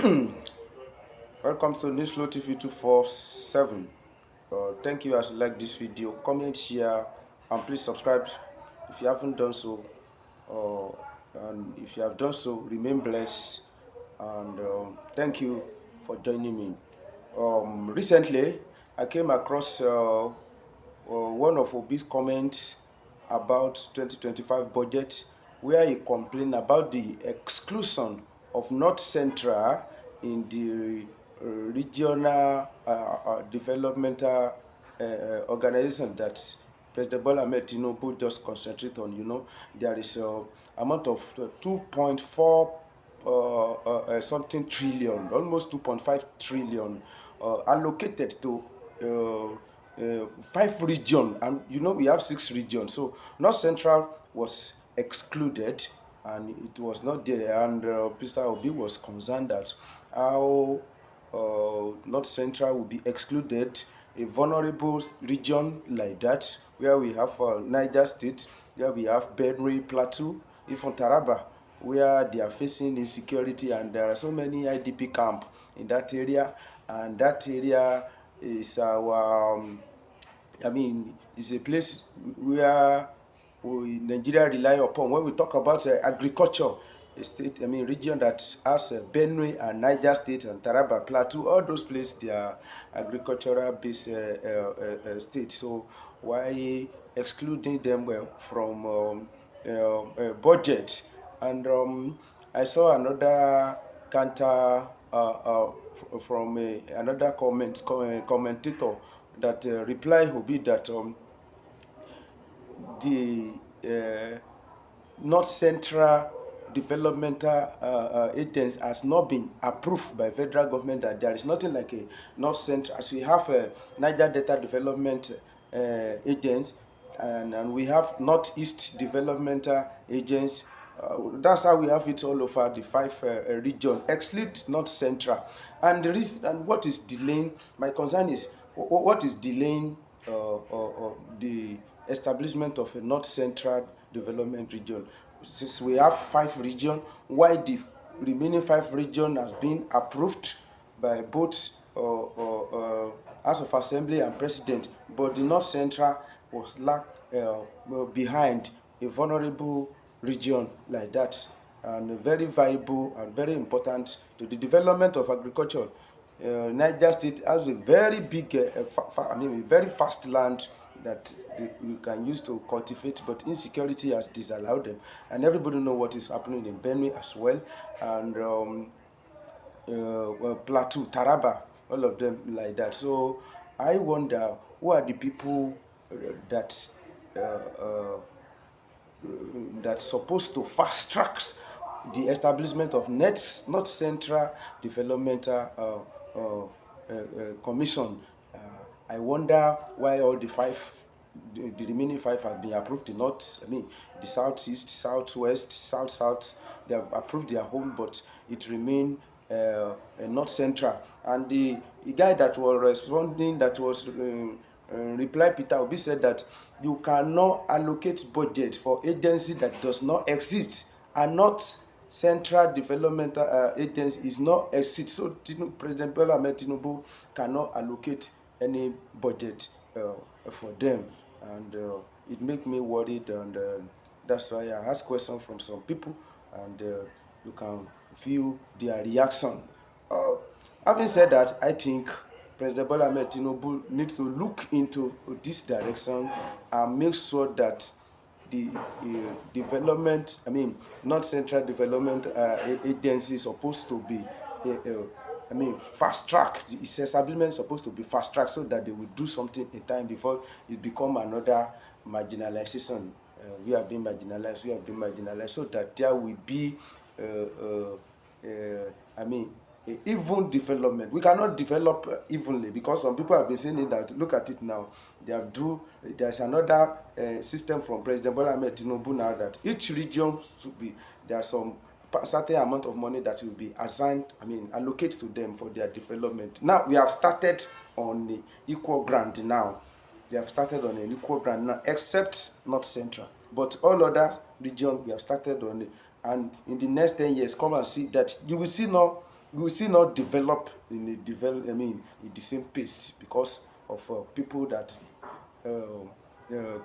Welcome to Newsflow TV 247. Thank you as you like this video. Comment, share, and please subscribe if you haven't done so. And if you have done so, remain blessed. And thank you for joining me. Recently, I came across one of Obi's comments about 2025 budget, where he complained about the exclusion of North Central in the regional developmental organization that President Bola Ahmed Tinubu just concentrate on. There is a amount of 2.4 something trillion, almost 2.5 trillion allocated to 5 regions, and we have 6 regions. So North Central was excluded, and it was not there. And Mr. Obi was concerned that how North Central will be excluded, a vulnerable region like that, where we have Niger State, where we have Benue, Plateau, even Taraba, where they are facing insecurity, and there are so many IDP camps in that area. And that area is our it's a place where Nigeria rely upon when we talk about agriculture. A state, region that has Benue and Niger State and Taraba, Plateau, all those places, they are agricultural based states. So why excluding them from budget? And I saw another counter from another commentator that reply will be that the North Central developmental agency has not been approved by federal government, that there is nothing like a North Central, as we have a Niger Delta Development Agency, and we have Northeast Developmental Agency. That's how we have it all over the 5 region, exclude North Central. And the reason, and what is delaying, my concern is what is delaying the establishment of a North Central Development Region. Since we have 5 regions, why the remaining 5 regions has been approved by both House of Assembly and President, but the North Central was behind a vulnerable region like that, and very viable and very important to the development of agriculture. Niger State has a very big, very fast land that you can use to cultivate, but insecurity has disallowed them. And everybody know what is happening in Benue as well, and Plateau, Taraba, all of them like that. So I wonder who are the people that that's supposed to fast track the establishment of North Central Developmental Commission. I wonder why all the remaining 5 have been approved. The Southeast, Southwest, South, they have approved their own, but it remains North Central. And the guy that was responding, that was reply, Peter Obi, said that you cannot allocate budget for agency that does not exist, and North Central Developmental Agency is not exist. So President Bola Ahmed Tinubu cannot allocate any budget for them, and it make me worried, and that's why I ask questions from some people, and you can view their reaction. Having said that, I think President Bola Ahmed Tinubu needs to look into this direction and make sure that the development, North Central Development Agency is supposed to be, fast track. Its establishment is supposed to be fast track, so that they will do something in time before it become another marginalization. We have been marginalized, so that there will be, even development. We cannot develop evenly, because some people have been saying that, look at it now, there's another system from President Bola Ahmed Tinubu now, that each region should be, there's some certain amount of money that will be assigned, allocate to them for their development. Now we have started on the equal ground now. They have started on an equal ground now, except North Central. But all other regions, we have started on it. And in the next 10 years, come and see that you will see now we will still not develop in a in the same pace because of people that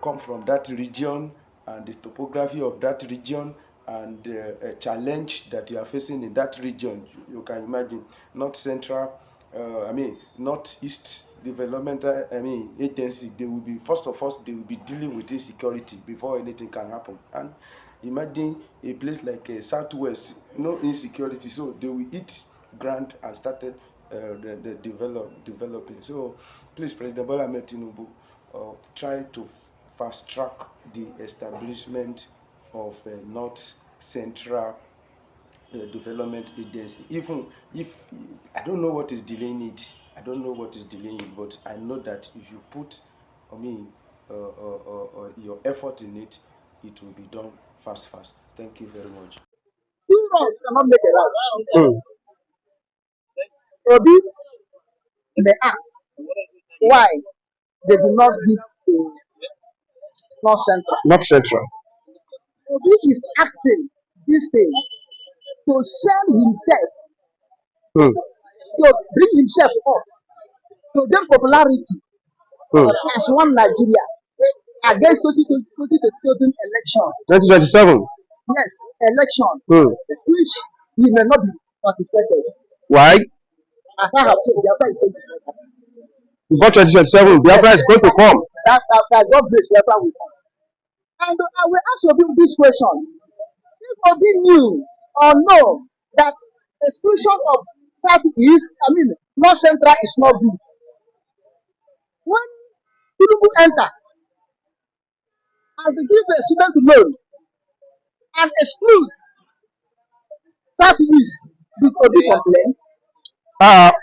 come from that region and the topography of that region and a challenge that you are facing in that region. You can imagine North Central, Northeast Developmental, Agency. They will be first of all they will be dealing with insecurity before anything can happen. And imagine a place like Southwest, no insecurity, so they will eat grant and started developing. So please, President Bola Ahmed Tinubu, try to fast track the establishment of North Central Development Agency. Even if I don't know what is delaying it, but I know that if you put, your effort in it, it will be done fast. Thank you very much. 2 wrongs cannot make a right. Obi may ask why they do not give to North Central. Not central. Obi is asking this thing to sell himself, Hmm. to bring himself up, to gain popularity as one Nigeria against 2020 election. 2027. Yes, election, Hmm. which he may not be participated. Why? As I have said, Biafra is going to come. Before 2027, Biafra is going to come. That God bless Biafra will come. And I will ask Obi this question. If Obi knew or know that exclusion of Southeast, North Central is not good. When Tinubu enter and to give a student loan and exclude Southeast, did Obi complain?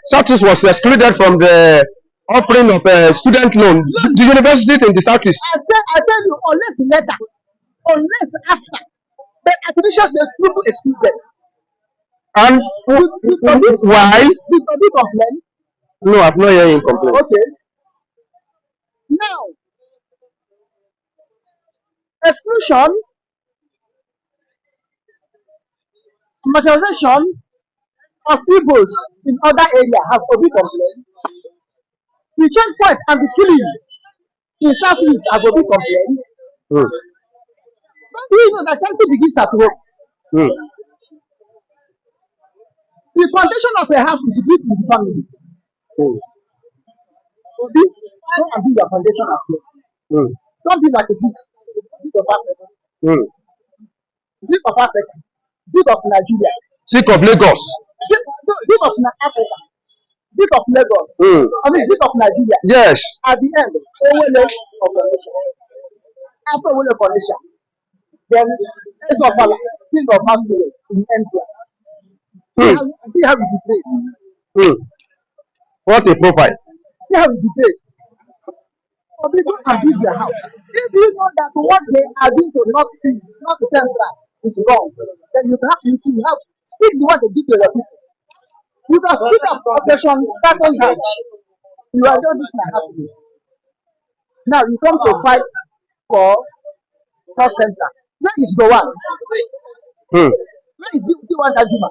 Southeast was excluded from the offering of student loan. The university in the Southeast. I tell you, unless after, the administration they Tinubu excluded. And why? Did Obi complain? No, I've not heard him complain. Okay. Now, exclusion, marginalization of Igbos in other areas have Obi complained. The checkpoint and the killing in Southeast have Obi complained. Don't you know that charity begins at home? The foundation of a house is built in the family. Obi, go and build your foundation at home. Don't be like a seed of Africa. Seed of Africa. Seed of Nigeria. Seed of Lagos. Seed of Africa. Seed of Lagos. Seed of Nigeria. Yes. At the end, Owele of the nation. After Owele for nation, then Ezopala, king of masquerade in India. See how we debate. What a profile. See how we debate. People can build their house. If you know that what they are doing to Northeast, not the Central, is wrong, then you have speak the one they did to your people. You can speak of operation Pattern House. You are doing this now happening. Now you come to fight for North Central. Where is the one? Where is the one that Juma?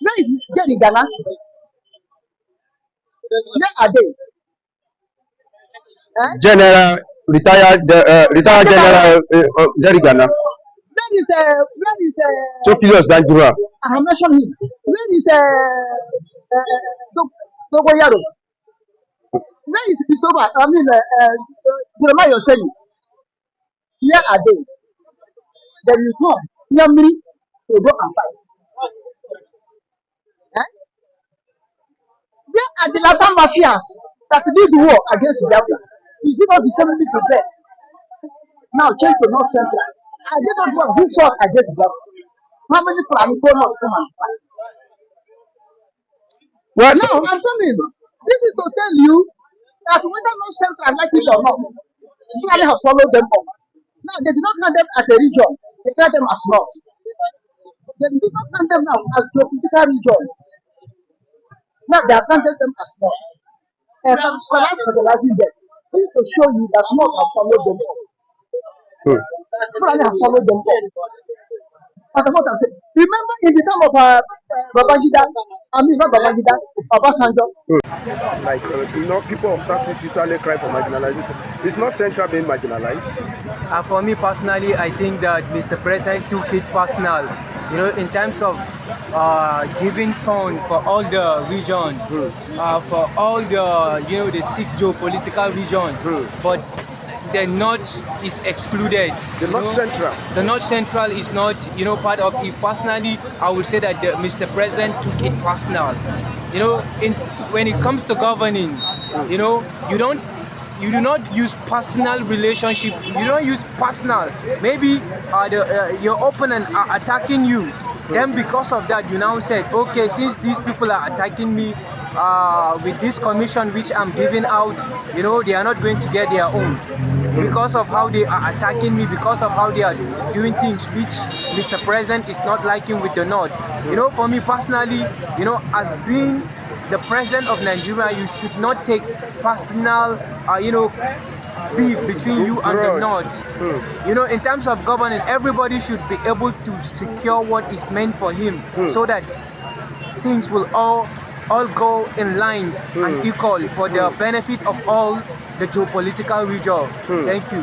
Where is Jerry Ghana? Where are they? General retired General Jerry Ghana. Where is Sophilus Danjura. I have mentioned him. Where is Dogoyaro? Where is Bisoba? Jeremiah Yosemi. Where are they? Then you come, Yamri, to go and fight. Where are the Latin mafias that did the war against Biafra? Is it not the same thing to them? Now change to North Central. I did not want who fought against Biafra. How many Fulani come out come and fight? Well, now I'm coming. This is to tell you that whether North Central like it or not, Fulani have swallowed them up. Now they did not count them as a region, they count them as North. They did not count them now as geopolitical region. Now they have counted them as North. And I'm specializing them. This is to show you that North have swallowed them up. Fulani have swallowed them up. That's what I'm saying. Remember in the time of Babangida, I mean not Babangida, Obasanjo. Like, people of Southeast usually cry for marginalization. It's not Central being marginalized. For me personally, I think that Mr. President took it personal. In terms of giving fund for all the region, for all the 6 geopolitical region, but the North is excluded. The North Central. The North Central is not, part of it. Personally, I would say that Mr. President took it personal. When it comes to governing, you do not use personal relationship. You don't use personal. Maybe your opponent are attacking you. Then because of that, you now said, okay, since these people are attacking me with this commission which I'm giving out, they are not going to get their own. Because of how they are attacking me, because of how they are doing things which Mr. President is not liking with the North. For me personally, as being the president of Nigeria, you should not take personal, beef between you and the North. In terms of governing, everybody should be able to secure what is meant for him, so that things will all go in lines and equal for the benefit of all the geopolitical region. Thank you.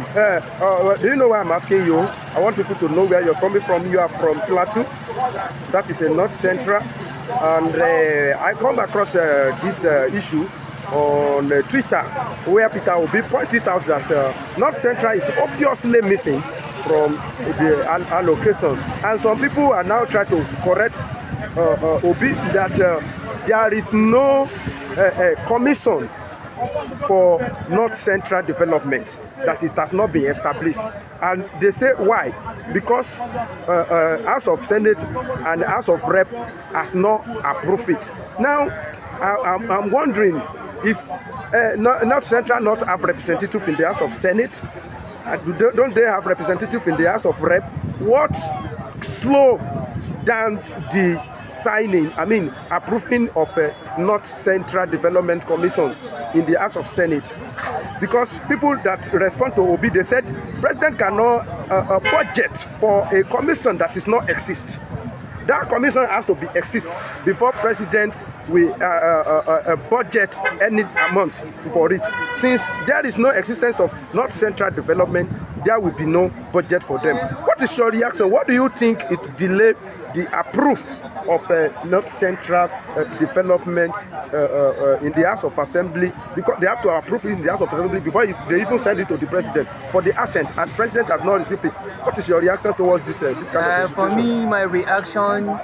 Do you know why I'm asking you? I want people to know where you're coming from. You are from Plateau. That is a North Central. And I come across this issue on Twitter, where Peter Obi pointed out that North Central is obviously missing from the allocation. And some people are now trying to correct Obi that there is no commission for North Central development that has not been established. And they say why? Because House of Senate and House of Rep has not approved it. Now, I'm wondering, is North Central not have representative in the House of Senate? Don't they have representative in the House of Rep? What slow down the approving of a North Central Development Commission in the House of Senate? Because people that respond to Obi, they said President cannot budget for a commission that is not exist. That commission has to be exist before President will budget any amount for it. Since there is no existence of North Central Development, there will be no budget for them. What is your reaction? What do you think it delayed the approve of North Central Development in the House of Assembly? Because they have to approve it in the House of Assembly before they even send it to the President for the assent, and President have not received it. What is your reaction towards this kind of situation? For me, my reaction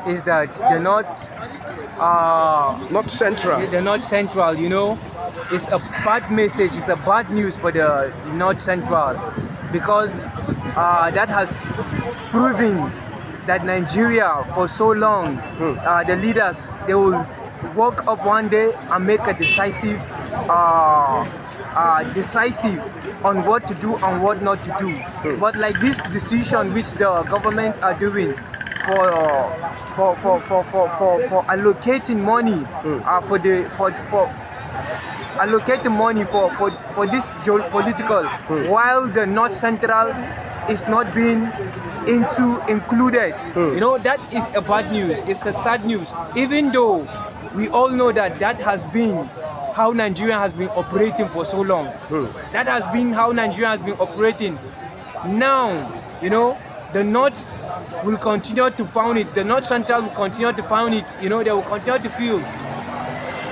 is that the North Central. The North Central, it's a bad message. It's a bad news for the North Central, because that has proven that Nigeria for so long, the leaders, they will woke up one day and make a decisive on what to do and what not to do. But like this decision which the governments are doing for allocating money allocating money for this geopolitical, while the North Central is not being included. That is a bad news. It's a sad news. Even though we all know that has been how Nigeria has been operating for so long. That has been how Nigeria has been operating. Now, the North will continue to found it. The North Central will continue to found it. They will continue to feel.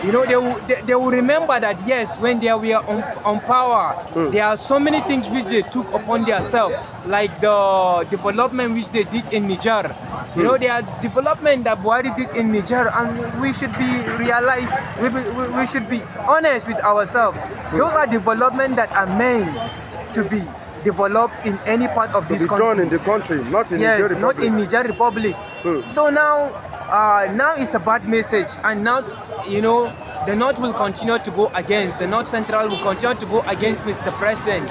They will remember that, yes, when they were on power, there are so many things which they took upon themselves, like the development which they did in Niger. There are development that Buhari did in Niger, and we should be we should be honest with ourselves. Those are development that are meant to be developed in any part of this country. Done in the country, not in Niger Republic. Yes, not in Niger Republic. So now it's a bad message, and now the North will continue to go against. The North Central will continue to go against Mr. President.